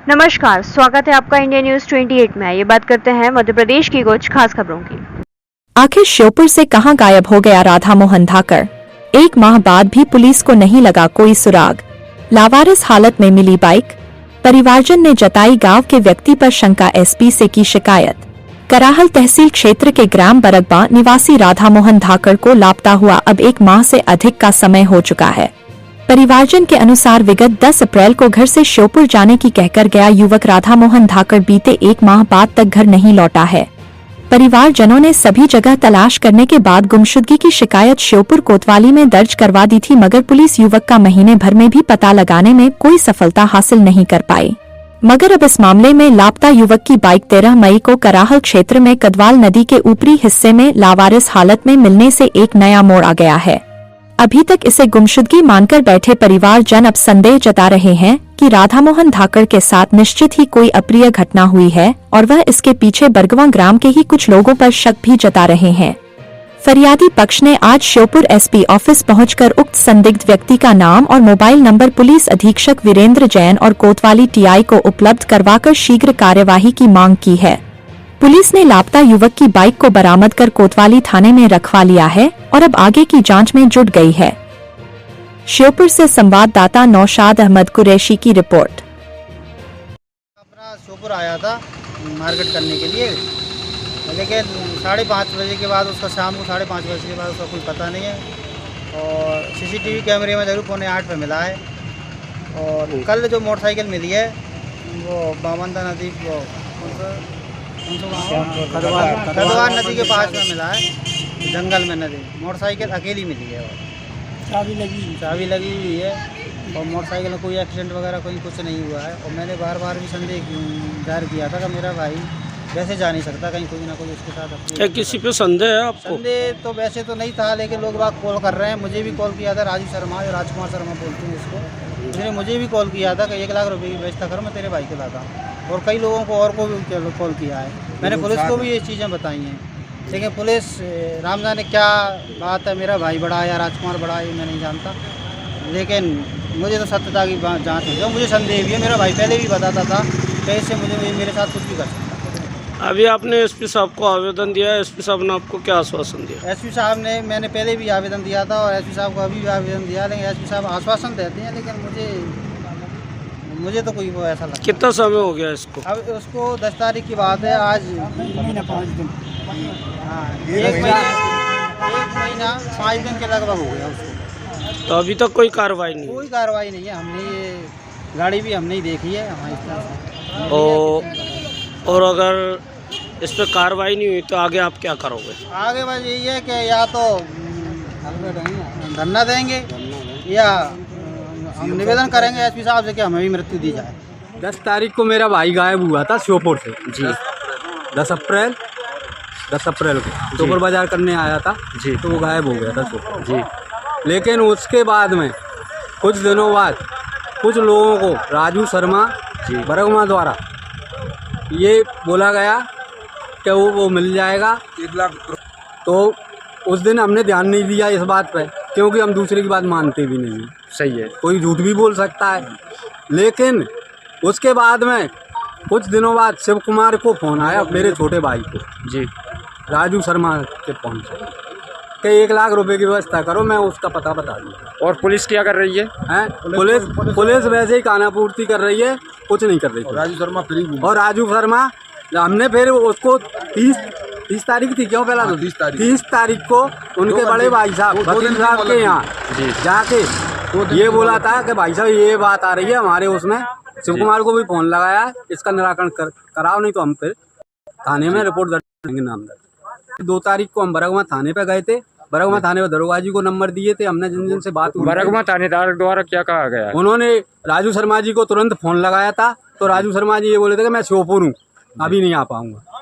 नमस्कार, स्वागत है आपका इंडिया न्यूज 28 में। ये बात करते हैं मध्य प्रदेश की कुछ खास खबरों की। आखिर श्योपुर से कहां गायब हो गया राधा मोहन धाकड़? 1 माह बाद भी पुलिस को नहीं लगा कोई सुराग। लावारिस हालत में मिली बाइक, परिवारजन ने जताई गांव के व्यक्ति पर शंका, एसपी से की शिकायत। कराहल तहसील क्षेत्र के ग्राम बरगबा निवासी राधा मोहन धाकड़ को लापता हुआ अब 1 माह से अधिक का समय हो चुका है। परिवारजन के अनुसार विगत 10 अप्रैल को घर से श्योपुर जाने की कहकर गया युवक राधा मोहन धाकड़ बीते 1 माह बाद तक घर नहीं लौटा है। परिवारजनों ने सभी जगह तलाश करने के बाद गुमशुदगी की शिकायत श्योपुर कोतवाली में दर्ज करवा दी थी, मगर पुलिस युवक का महीने भर में भी पता लगाने में कोई सफलता हासिल नहीं कर पाई। मगर अब इस मामले में लापता युवक की बाइक 13 मई को कराहल क्षेत्र में कदवाल नदी के ऊपरी हिस्से में लावारिस हालत में मिलने से एक नया मोड़ आ गया है। अभी तक इसे गुमशुदगी मानकर बैठे परिवारजन अब संदेह जता रहे हैं कि राधा मोहन धाकड़ के साथ निश्चित ही कोई अप्रिय घटना हुई है और वह इसके पीछे बरगवा ग्राम के ही कुछ लोगों पर शक भी जता रहे हैं। फरियादी पक्ष ने आज श्योपुर एसपी ऑफिस पहुंचकर उक्त संदिग्ध व्यक्ति का नाम और मोबाइल नंबर पुलिस अधीक्षक वीरेंद्र जैन और कोतवाली टीआई को उपलब्ध करवाकर शीघ्र कार्यवाही की मांग की है। पुलिस ने लापता युवक की बाइक को बरामद कर कोतवाली थाने में रखवा लिया है और अब आगे की जांच में जुट गई है। श्योपुर से संवाददाता नौशाद अहमद कुरैशी की रिपोर्ट। अपना श्योपुर आया था मार्केट करने के लिए, लेकिन 5:30 बजे के बाद उसका शाम को 5:30 बजे के बाद उसका कोई पता नहीं है और सीसीटीवी कैमरे में जरूर 7:45 पे मिला है। और कल जो मोटरसाइकिल मिली है वो बामंदा नदी खदवार नदी के पास में मिला है, जंगल में नदी। मोटरसाइकिल अकेली मिली है और चाबी लगी हुई है और मोटरसाइकिल में कोई एक्सीडेंट वगैरह कोई कुछ नहीं हुआ है। और मैंने बार बार भी संदेह जाहिर किया था कि मेरा भाई वैसे जा नहीं सकता, कहीं कोई ना कोई उसके साथ। क्या किसी पे संदेह है आपको? संदेह तो वैसे तो नहीं था, लेकिन लोग बाग कॉल कर रहे हैं। मुझे भी कॉल किया था राजू शर्मा, जो राजकुमार शर्मा बोलते हैं इसको, उसने मुझे भी कॉल किया था कि 1 लाख रुपए की व्यवस्था करो, मैं तेरे भाई को लाता हूँ। और कई लोगों को और को भी कॉल किया है। मैंने पुलिस को भी ये चीज़ें बताई हैं, लेकिन पुलिस राम जाने क्या बात है, मेरा भाई बड़ा है या राजकुमार बड़ा है मैं नहीं जानता, लेकिन मुझे तो सत्यता की जाँच है। जो मुझे संदेह भी है, मेरा भाई पहले भी बताता था कि इससे मुझे मेरे साथ कुछ भी कर सकता। अभी आपने एसपी साहब को आवेदन दिया है, एसपी साहब ने आपको क्या आश्वासन दिया? एसपी साहब ने, मैंने पहले भी आवेदन दिया था और एसपी साहब को अभी भी आवेदन दिया, लेकिन एसपी साहब आश्वासन देते हैं, लेकिन मुझे तो कोई वो ऐसा लगता। कितना समय हो गया इसको? अब उसको 10 तारीख की बात है, आज 5 दिन। हाँ, 1 महीना 5 दिन के लगभग हो गया उसको। तो अभी तक कोई कार्रवाई नहीं? कोई कार्रवाई नहीं है। हमने ये गाड़ी भी हमने ही देखी है हमारी तरफ। और अगर इस पर कार्रवाई नहीं हुई तो आगे आप क्या करोगे? आगे बस यही है कि या तो धरना देंगे या हम निवेदन करेंगे एसपी साहब से कि हमें भी मृत्यु दी जाए। 10 तारीख को मेरा भाई गायब हुआ था श्योपुर से जी। 10 अप्रैल को श्योपुर बाजार करने आया था जी, तो वो गायब हो गया था श्योपुर जी। लेकिन उसके बाद में कुछ दिनों बाद कुछ लोगों को राजू शर्मा जी बरगमा द्वारा ये बोला गया कि वो मिल जाएगा 1 लाख। तो उस दिन हमने ध्यान नहीं दिया इस बात पे, क्योंकि हम दूसरे की बात मानते भी नहीं हैं। सही है, कोई झूठ भी बोल सकता है। लेकिन उसके बाद में कुछ दिनों बाद शिव कुमार को फ़ोन आया, मेरे छोटे भाई को जी, राजू शर्मा के फ़ोन से कि 1 लाख रुपए की व्यवस्था करो, मैं उसका पता बता दूँगा। और पुलिस क्या कर रही है? पुलिस वैसे ही खानापूर्ति कर रही है, कुछ नहीं कर रही। राजू शर्मा फ्री। और राजू शर्मा हमने फिर उसको 30 तारीख थी, क्यों पहला? 30 तारीख को उनके बड़े भाई साहब वकील साहब के यहाँ जाके ये बोला था कि भाई साहब ये बात आ रही है हमारे उसमें। शिव कुमार को भी फोन लगाया, इसका निराकरण कराओ, नहीं तो हम फिर थाने में रिपोर्ट दर्ज करेंगे नामदर्ज। 2 तारीख को हम बरगमा थाने पे गए थे। बरगमा थाने पे दरोगा जी को नंबर दिए थे हमने, जिन से बात हुई। बरगमा थानेदार द्वारा क्या कहा गया? उन्होंने राजू शर्मा जी को तुरंत फोन लगाया था, तो राजू शर्मा जी ये बोले थे कि मैं श्योपुर हूँ, अभी नहीं आ पाऊंगा।